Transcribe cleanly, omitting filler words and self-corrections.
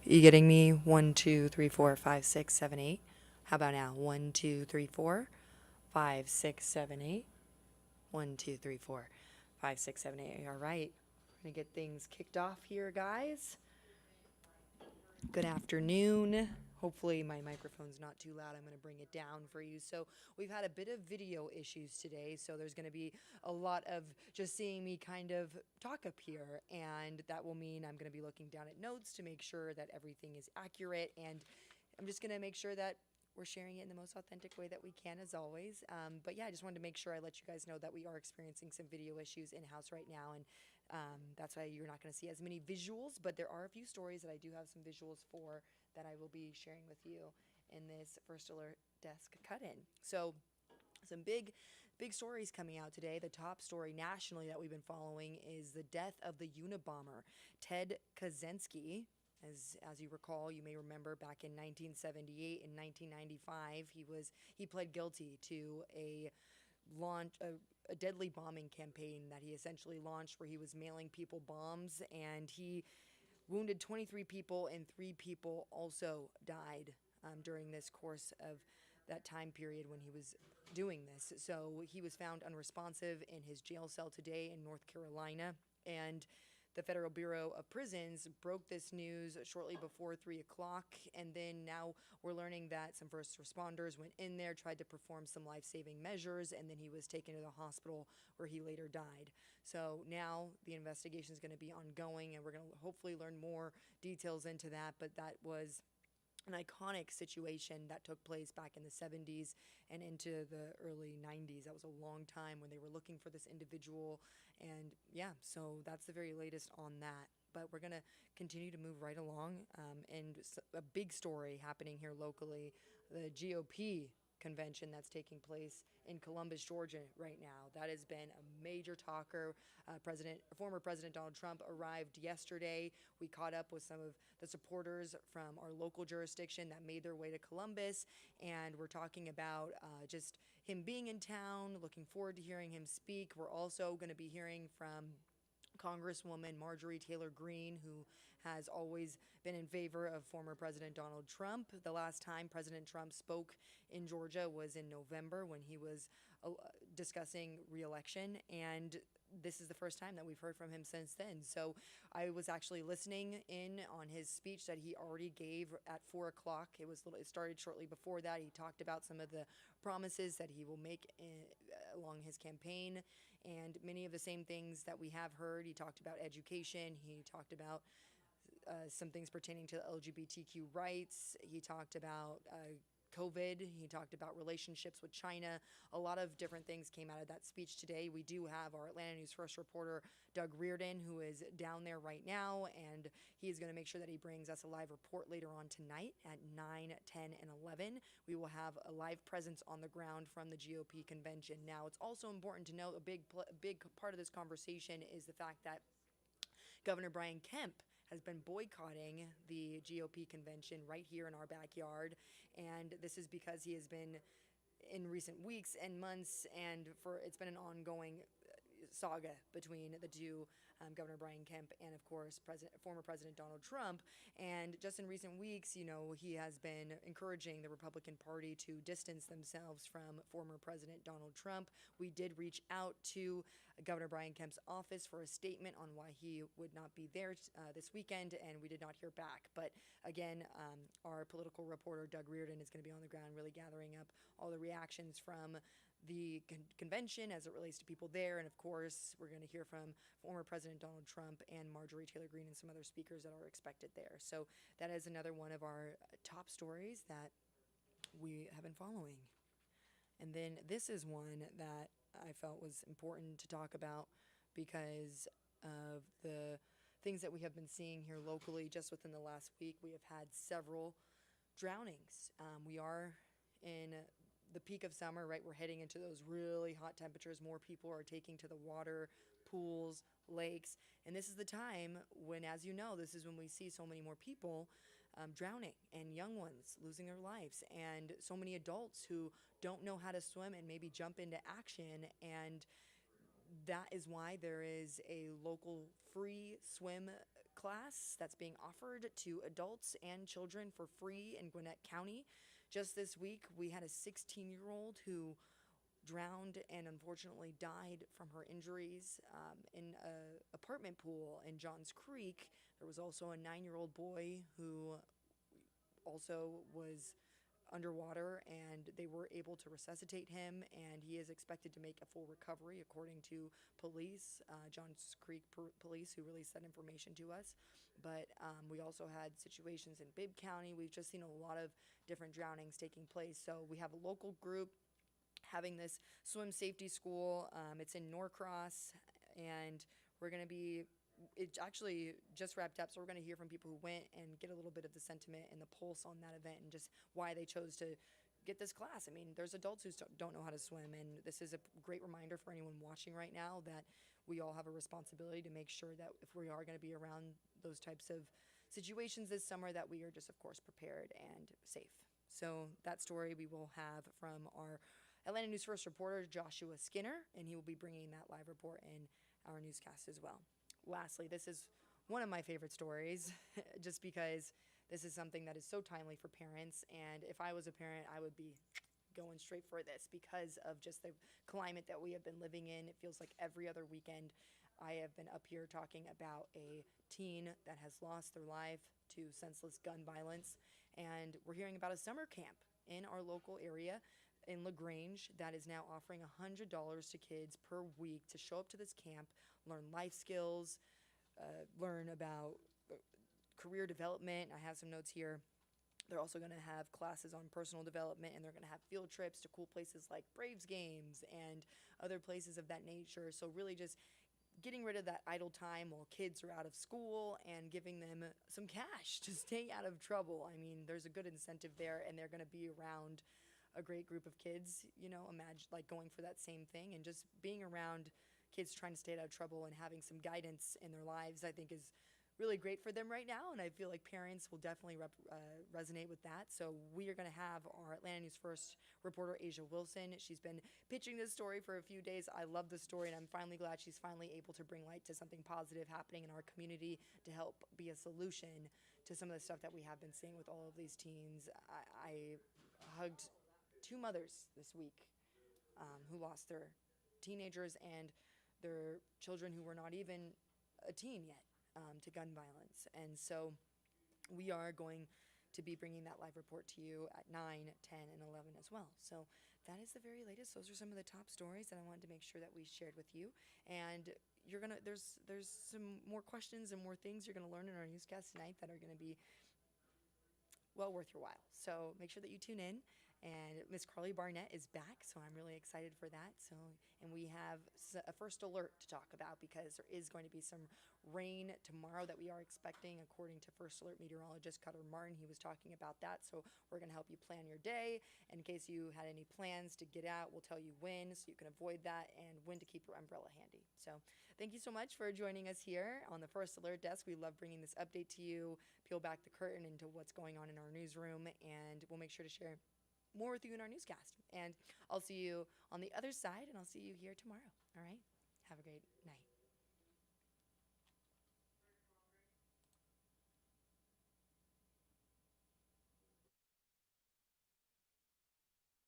You getting me? 1, 2, 3, 4, 5, 6, 7, 8. How about now? 1, 2, 3, 4, 5, 6, 7, 8. 1, 2, 3, 4, 5, 6, 7, 8. All right. We're going to get things kicked off here, guys. Good afternoon. Hopefully my microphone's not too loud. I'm going to bring it down for you. So we've had a bit of video issues today. So there's going to be a lot of just seeing me kind of talk up here. And that will mean I'm going to be looking down at notes to make sure that everything is accurate. And I'm just going to make sure that we're sharing it in the most authentic way that we can, as always. But yeah, I just wanted to make sure I let you guys know that we are experiencing some video issues in-house right now. And that's why you're not going to see as many visuals, but there are a few stories that I do have some visuals for that I will be sharing with you in this First Alert Desk cut-in. So some big stories coming out today. The top story nationally that we've been following is the death of the Unabomber, Ted Kaczynski. As you recall, you may remember back in 1978 and 1995, he pled guilty to a deadly bombing campaign that he essentially launched, where he was mailing people bombs, and he wounded 23 people, and 3 people also died during this course of that time period when he was doing this. So he was found unresponsive in his jail cell today in North Carolina, and the Federal Bureau of Prisons broke this news shortly before 3 o'clock, and then now we're learning that some first responders went in there, tried to perform some life-saving measures, and then he was taken to the hospital where he later died. So now the investigation is going to be ongoing, and we're going to hopefully learn more details into that, but that was an iconic situation that took place back in the 70s and into the early 90s. That was a long time when they were looking for this individual. And yeah, so that's the very latest on that. But we're going to continue to move right along. And a big story happening here locally, the GOP convention that's taking place in Columbus, Georgia right now. That has been a major talker. Former President Donald Trump arrived yesterday. We caught up with some of the supporters from our local jurisdiction that made their way to Columbus, and we're talking about just him being in town, looking forward to hearing him speak. We're also going to be hearing from Congresswoman Marjorie Taylor Greene, who has always been in favor of former President Donald Trump. The last time President Trump spoke in Georgia was in November when he was discussing re-election, and this is the first time that we've heard from him since then. So I was actually listening in on his speech that he already gave at 4 o'clock. It started shortly before that. He talked about some of the promises that he will make along his campaign, and many of the same things that we have heard. He talked about education. He talked about some things pertaining to LGBTQ rights. He talked about COVID. He talked about relationships with China. A lot of different things came out of that speech today. We do have our Atlanta News First reporter, Doug Reardon, who is down there right now, and he is going to make sure that he brings us a live report later on tonight at 9, 10, and 11. We will have a live presence on the ground from the GOP convention. Now, it's also important to note a big part of this conversation is the fact that Governor Brian Kemp has been boycotting the GOP convention right here in our backyard. And this is because he has been, in recent weeks and months, and it's been an ongoing saga between the two, Governor Brian Kemp and, of course, former President Donald Trump. And just in recent weeks, he has been encouraging the Republican Party to distance themselves from former President Donald Trump. We did reach out to Governor Brian Kemp's office for a statement on why he would not be there this weekend, and we did not hear back. But again, our political reporter, Doug Reardon, is going to be on the ground really gathering up all the reactions from the convention as it relates to people there. And of course, we're going to hear from former President Donald Trump and Marjorie Taylor Greene and some other speakers that are expected there. So that is another one of our top stories that we have been following. And then this is one that I felt was important to talk about because of the things that we have been seeing here locally. Just within the last week, we have had several drownings. We are in the peak of summer, right? We're heading into those really hot temperatures. More people are taking to the water, pools, lakes. And this is the time when, as you know, this is when we see so many more people drowning, and young ones losing their lives, and so many adults who don't know how to swim and maybe jump into action. And that is why there is a local free swim class that's being offered to adults and children for free in Gwinnett County. Just this week, we had a 16-year-old who drowned and unfortunately died from her injuries in an apartment pool in Johns Creek. There was also a 9-year-old boy who also was underwater, and they were able to resuscitate him, and he is expected to make a full recovery according to police, Johns Creek police, who released that information to us. But we also had situations in Bibb County. We've just seen a lot of different drownings taking place. So we have a local group having this swim safety school. It's in Norcross, and we're going to be, it actually just wrapped up, so we're going to hear from people who went and get a little bit of the sentiment and the pulse on that event and just why they chose to get this class. I mean, there's adults who don't know how to swim, and this is a great reminder for anyone watching right now that we all have a responsibility to make sure that if we are going to be around those types of situations this summer, that we are just, of course, prepared and safe. So that story we will have from our Atlanta News First reporter, Joshua Skinner, and he will be bringing that live report in our newscast as well. Lastly, this is one of my favorite stories, just because this is something that is so timely for parents, and if I was a parent, I would be going straight for this because of just the climate that we have been living in. It feels like every other weekend I have been up here talking about a teen that has lost their life to senseless gun violence, and we're hearing about a summer camp in our local area in LaGrange that is now offering $100 to kids per week to show up to this camp, learn life skills, learn about career development. I have some notes here. They're also going to have classes on personal development, and they're going to have field trips to cool places like Braves games and other places of that nature. So really just getting rid of that idle time while kids are out of school and giving them some cash to stay out of trouble. I mean, there's a good incentive there, and they're going to be around a great group of kids, you know, imagine like going for that same thing, and just being around kids trying to stay out of trouble and having some guidance in their lives, I think is really great for them right now, and I feel like parents will definitely resonate with that. So we are going to have our Atlanta News First reporter, Asia Wilson. She's been pitching this story for a few days. I love the story, and I'm finally glad she's finally able to bring light to something positive happening in our community to help be a solution to some of the stuff that we have been seeing with all of these teens. I hugged 2 mothers this week who lost their teenagers and their children who were not even a teen yet to gun violence. And so we are going to be bringing that live report to you at 9, 10, and 11 as well. So that is the very latest. Those are some of the top stories that I wanted to make sure that we shared with you. And you're gonna there's some more questions and more things you're gonna learn in our newscast tonight that are gonna be well worth your while. So make sure that you tune in. And Miss Carly Barnett is back, so I'm really excited for that. So, and we have a first alert to talk about because there is going to be some rain tomorrow that we are expecting, according to First Alert meteorologist Cutter Martin. He was talking about that, so we're going to help you plan your day. In case you had any plans to get out, we'll tell you when, so you can avoid that, and when to keep your umbrella handy. So thank you so much for joining us here on the First Alert Desk. We love bringing this update to you, peel back the curtain into what's going on in our newsroom, and we'll make sure to share more with you in our newscast. And I'll see you on the other side, and I'll see you here tomorrow. All right? Have a great night.